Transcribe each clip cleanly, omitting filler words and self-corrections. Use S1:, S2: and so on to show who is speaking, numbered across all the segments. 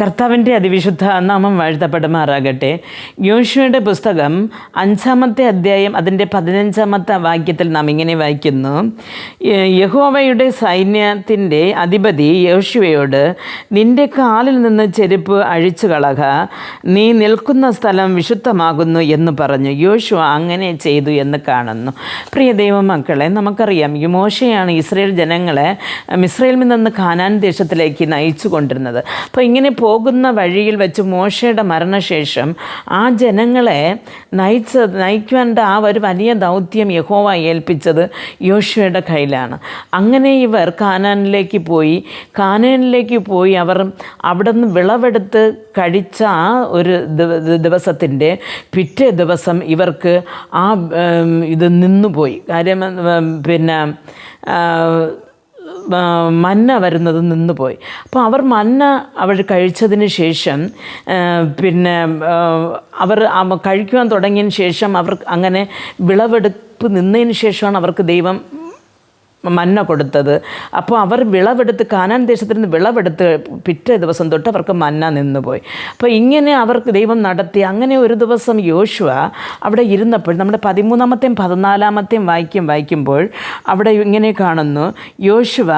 S1: കർത്താവിൻ്റെ അതിവിശുദ്ധ നാമം വാഴ്ത്തപ്പെടുമാറാകട്ടെ. യോശുവയുടെ പുസ്തകം 5-ാമത്തെ അധ്യായം അതിൻ്റെ 15-ാമത്തെ വാക്യത്തിൽ നാം ഇങ്ങനെ വായിക്കുന്നു: യഹോവയുടെ സൈന്യത്തിൻ്റെ അധിപതി യോശുവയോട്, നിന്റെ കാലിൽ നിന്ന് ചെരുപ്പ് അഴിച്ചു കളക, നീ നിൽക്കുന്ന സ്ഥലം വിശുദ്ധമാകുന്നു എന്ന് പറഞ്ഞു. യോശുവ അങ്ങനെ ചെയ്തു എന്ന് കാണുന്നു. പ്രിയ ദൈവമക്കളെ, നമുക്കറിയാം മോശയാണ് ഇസ്രായേൽ ജനങ്ങളെ മിസ്രൈമിൽ നിന്ന് കാനാൻ ദേശത്തിലേക്ക് നയിച്ചു കൊണ്ടിരുന്നത്. അപ്പോൾ ഇങ്ങനെ പോകുന്ന വഴിയിൽ വെച്ച് മോശയുടെ മരണശേഷം ആ ജനങ്ങളെ നയിക്കുവാൻ്റെ ആ ഒരു വലിയ ദൗത്യം യഹോവ ഏൽപ്പിച്ചത് യോശുവയുടെ കയ്യിലാണ്. അങ്ങനെ ഇവർ കാനാനിലേക്ക് പോയി അവർ അവിടെ നിന്ന് വിളവെടുത്ത് കഴിച്ച ആ ഒരു ദിവസത്തിൻ്റെ പിറ്റേ ദിവസം ഇവർക്ക് ആ ഇത് നിന്നുപോയി. കാര്യം മന്ന വരുന്നത് നിന്നുപോയി. അപ്പോൾ അവർ മന്ന കഴിച്ചതിന് ശേഷം അവർ കഴിക്കുവാൻ തുടങ്ങിയതിന് ശേഷം അവർ അങ്ങനെ വിളവെടുപ്പ് നിന്നതിന് ശേഷമാണ് അവർക്ക് ദൈവം മന്ന കൊടുത്തത്. അപ്പോൾ അവർ കാനാൻ ദേശത്തിൽ നിന്ന് വിളവെടുത്ത് പിറ്റേ ദിവസം തൊട്ട് അവർക്ക് മന്ന നിന്നുപോയി. അപ്പോൾ ഇങ്ങനെ അവർക്ക് ദൈവം നടത്തി. അങ്ങനെ ഒരു ദിവസം യോശുവ അവിടെ ഇരുന്നപ്പോൾ നമ്മുടെ 13-ാമത്തെയും 14-ാമത്തെയും വായിക്കുമ്പോൾ അവിടെ ഇങ്ങനെ കാണുന്നു: യോശുവ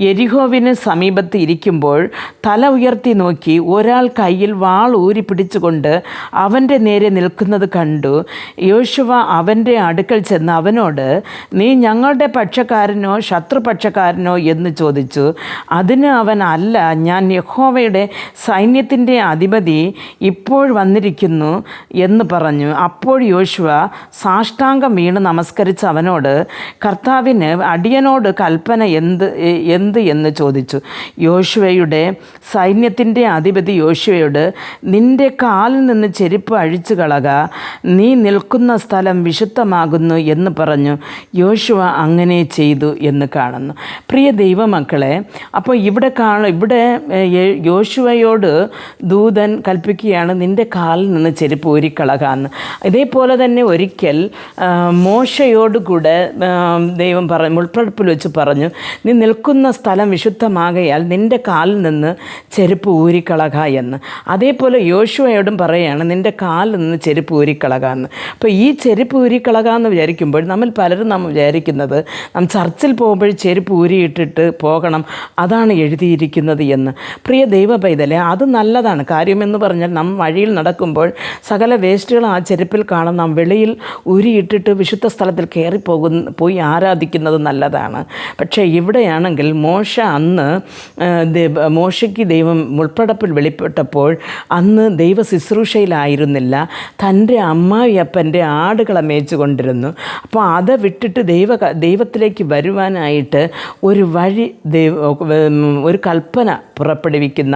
S1: യെരിഹോവിന് സമീപത്ത് ഇരിക്കുമ്പോൾ തല ഉയർത്തി നോക്കി, ഒരാൾ കയ്യിൽ വാൾ ഊരി പിടിച്ചുകൊണ്ട് അവൻ്റെ നേരെ നിൽക്കുന്നത് കണ്ടു. യോശുവ അവൻ്റെ അടുക്കൽ ചെന്ന് അവനോട്, നീ ഞങ്ങളുടെ പക്ഷക്കാരനോ ശത്രുപക്ഷക്കാരനോ എന്ന് ചോദിച്ചു. അതിന് അവൻ, അല്ല, ഞാൻ യഹോവയുടെ സൈന്യത്തിൻ്റെ അധിപതി ഇപ്പോൾ വന്നിരിക്കുന്നു എന്ന് പറഞ്ഞു. അപ്പോൾ യോശുവ സാഷ്ടാംഗം വീണ് നമസ്കരിച്ച് അവനോട്, കർത്താവിന് അടിയനോട് കൽപ്പന എന്ത് എന്ന് ചോദിച്ചു. യോശുവയുടെ സൈന്യത്തിൻ്റെ അധിപതി യോശുവയോട്, നിന്റെ കാലിൽ നിന്ന് ചെരുപ്പ് അഴിച്ചു കളക, നീ നിൽക്കുന്ന സ്ഥലം വിശുദ്ധമാകുന്നു എന്ന് പറഞ്ഞു. യോശുവ അങ്ങനെ ചെയ്തു എന്ന് കാണുന്നു. പ്രിയ ദൈവമക്കളെ, അപ്പോൾ ഇവിടെ യോശുവയോട് ദൂതൻ കൽപ്പിക്കുകയാണ്, നിൻ്റെ കാലിൽ നിന്ന് ചെരുപ്പ് ഊരിക്കളകാന്ന്. ഇതേപോലെ തന്നെ ഒരിക്കൽ മോശയോടുകൂടെ ദൈവം മുൾപ്പടപ്പിൽ വെച്ച് പറഞ്ഞു, നീ നിൽക്കുന്ന സ്ഥലം വിശുദ്ധമാകയാൽ നിൻ്റെ കാലിൽ നിന്ന് ചെരുപ്പ് ഊരിക്കളക എന്ന്. അതേപോലെ യോശുവയോടും പറയുകയാണ്, നിൻ്റെ കാലിൽ നിന്ന് ചെരുപ്പ് ഊരിക്കളകാന്ന്. അപ്പോൾ ഈ ചെരുപ്പ് ഊരിക്കളകാന്ന് വിചാരിക്കുമ്പോൾ നാം വിചാരിക്കുന്നത് നാം ചർച്ചിൽ പോകുമ്പോൾ ചെരുപ്പ് ഊരിയിട്ടിട്ട് പോകണം, അതാണ് എഴുതിയിരിക്കുന്നത് എന്ന്. പ്രിയ ദൈവ പൈതലെ, അത് നല്ലതാണ്. കാര്യമെന്ന് പറഞ്ഞാൽ നാം വഴിയിൽ നടക്കുമ്പോൾ സകല വേസ്റ്റുകൾ ആ ചെരുപ്പിൽ കാണും. നാം വെളിയിൽ ഊരിയിട്ടിട്ട് വിശുദ്ധ സ്ഥലത്തിൽ പോയി ആരാധിക്കുന്നത് നല്ലതാണ്. പക്ഷേ ഇവിടെയാണെങ്കിൽ മോശയ്ക്ക് ദൈവം മുൾപ്പടപ്പിൽ വെളിപ്പെട്ടപ്പോൾ അന്ന് ദൈവ ശുശ്രൂഷയിലായിരുന്നില്ല, തൻ്റെ അമ്മായിയപ്പൻ്റെ ആടുകളെ മേച്ചു കൊണ്ടിരുന്നു. അപ്പോൾ അത് വിട്ടിട്ട് ദൈവത്തിലേക്ക് വരുവാനായിട്ട് ഒരു വഴി ഒരു കൽപ്പന പുറപ്പെടുവിക്കുന്ന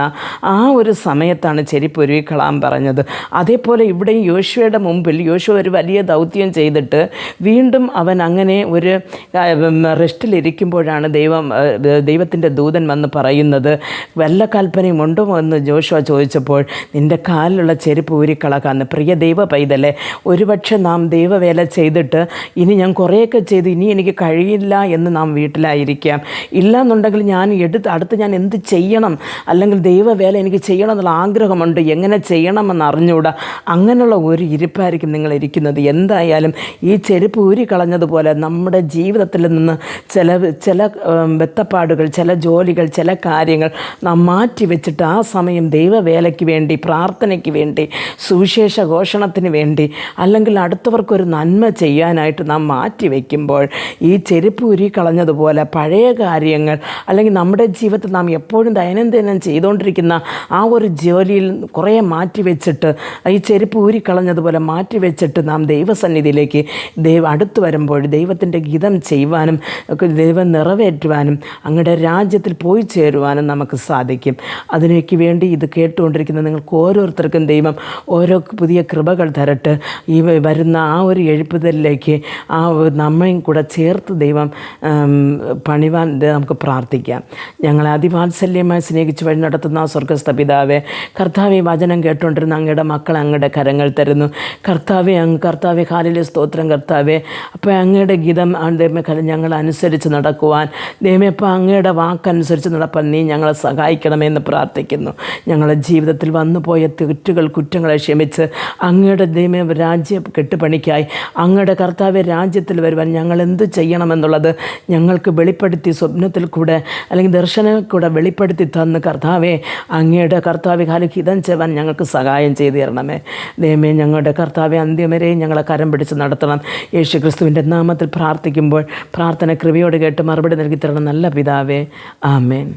S1: ആ ഒരു സമയത്താണ് ചെരുപ്പ് ഊരിക്കളാൻ പറഞ്ഞത്. അതേപോലെ ഇവിടെ യോശുവയുടെ മുമ്പിൽ യോശുവ ഒരു വലിയ ദൗത്യം ചെയ്തിട്ട് വീണ്ടും അവൻ അങ്ങനെ ഒരു റെസ്റ്റിലിരിക്കുമ്പോഴാണ് ദൈവത്തിൻ്റെ ദൂതൻ വന്ന് പറയുന്നത്, വല്ല കൽപ്പനയും ഉണ്ടോ എന്ന് യോശുവ ചോദിച്ചപ്പോൾ, നിൻ്റെ കാലിലുള്ള ചെരുപ്പ് ഊരിക്കളകാന്ന്. പ്രിയ ദൈവ പൈതലെ, ഒരുപക്ഷെ നാം ദൈവവേല ചെയ്തിട്ട് ഇനി ഞാൻ കുറേയൊക്കെ ചെയ്ത് ഇനി എനിക്ക് കഴിയില്ല എന്ന് നാം വീട്ടിലായിരിക്കാം. ഇല്ലയെന്നുണ്ടെങ്കിൽ അടുത്ത് ഞാൻ എന്ത് ചെയ്യണം, അല്ലെങ്കിൽ ദൈവവേല എനിക്ക് ചെയ്യണം എന്നുള്ള ആഗ്രഹമുണ്ട്, എങ്ങനെ ചെയ്യണമെന്ന് അറിഞ്ഞുകൂടാ, അങ്ങനെയുള്ള ഒരു ഇരിപ്പായിരിക്കും നിങ്ങൾ ഇരിക്കുന്നത്. എന്തായാലും ഈ ചെരുപ്പ് ഊരിക്കളഞ്ഞതുപോലെ നമ്മുടെ ജീവിതത്തിൽ നിന്ന് ചില ബന്ധപ്പാടുകൾ, ചില ജോലികൾ, ചില കാര്യങ്ങൾ നാം മാറ്റി വെച്ചിട്ട് ആ സമയം ദൈവവേലയ്ക്ക് വേണ്ടി, പ്രാർത്ഥനയ്ക്ക് വേണ്ടി, സുവിശേഷ ഘോഷണത്തിന് വേണ്ടി, അല്ലെങ്കിൽ അടുത്തവർക്കൊരു നന്മ ചെയ്യാനായിട്ട് നാം മാറ്റി വയ്ക്കുമ്പോൾ ഈ ചെരുപ്പ് ഊരിക്കളഞ്ഞതുപോലെ പഴയ കാര്യങ്ങൾ, അല്ലെങ്കിൽ നമ്മുടെ ജീവിതത്തിൽ നാം എപ്പോഴും ദൈനംദിനം ചെയ്തുകൊണ്ടിരിക്കുന്ന ആ ഒരു ജോലിയിൽ കുറേ മാറ്റി വെച്ചിട്ട്, ഈ ചെരുപ്പ് ഊരിക്കളഞ്ഞതുപോലെ മാറ്റി വെച്ചിട്ട് നാം ദൈവസന്നിധിയിലേക്ക് അടുത്ത് വരുമ്പോൾ ദൈവത്തിൻ്റെ ഗീതം ചെയ്യുവാനും ദൈവം നിറവേറ്റുവാനും അങ്ങയുടെ രാജ്യത്തിൽ പോയി ചേരുവാനും നമുക്ക് സാധിക്കും. അതിനേക്ക് വേണ്ടി ഇത് കേട്ടുകൊണ്ടിരിക്കുന്ന നിങ്ങൾക്ക് ഓരോരുത്തർക്കും ദൈവം ഓരോ പുതിയ കൃപകൾ തരട്ടെ. ഈ വരുന്ന ആ ഒരു എഴുപ്പുതലിലേക്ക് നമ്മയും കൂടെ ചേർത്ത് ദൈവം പണിവാൻ നമുക്ക് പ്രാർത്ഥിക്കാം. ഞങ്ങളെ അതിവാത്സല്യമായി സ്നേഹിച്ച് വഴി നടത്തുന്ന സ്വർഗ്ഗസ്ഥ പിതാവേ, കർത്താവെ വചനം കേട്ടുകൊണ്ടിരുന്ന അങ്ങയുടെ മക്കളെ അങ്ങയുടെ കരങ്ങൾ തരുന്നു. കർത്താവെ ഹാലേലൂയ സ്തോത്രം കർത്താവെ. അപ്പോൾ അങ്ങയുടെ ഗീതം ഞങ്ങൾ അനുസരിച്ച് നടക്കുവാൻ ദൈവമേ, ഇപ്പോൾ അങ്ങയുടെ വാക്കനുസരിച്ച് നടപ്പാൻ നീ ഞങ്ങളെ സഹായിക്കണമെന്ന് പ്രാർത്ഥിക്കുന്നു. ഞങ്ങളുടെ ജീവിതത്തിൽ വന്നുപോയ കുറ്റങ്ങളെ ക്ഷമിച്ച് അങ്ങയുടെ ദൈവമേ രാജ്യ കെട്ടുപണിക്കായി അങ്ങയുടെ കർത്താവെ രാജ്യത്തിൽ വരുവാൻ ഞങ്ങൾ എന്ത് ചെയ്യണമെന്നുള്ളത് ഞങ്ങൾക്ക് വെളിപ്പെടുത്തി സ്വപ്നത്തിൽ കൂടെ അല്ലെങ്കിൽ ദർശനത്തിൽ കൂടെ വെളിപ്പെടുത്തി തന്ന് കർത്താവെ അങ്ങയുടെ കർത്താവെ ഹിതം ചെയ്യുവാൻ ഞങ്ങൾക്ക് സഹായം ചെയ്തു തരണമേ. ദൈവമേ, ഞങ്ങളുടെ കർത്താവെ അന്ത്യം വരെ ഞങ്ങളെ കരം പിടിച്ച് നടത്തണം. യേശു ക്രിസ്തുവിൻ്റെ നാമത്തിൽ പ്രാർത്ഥിക്കുമ്പോൾ പ്രാർത്ഥന കൃപയോട് കേട്ട് മറുപടി നൽകി തരണം നല്ല പിതാവേ. ആമേൻ.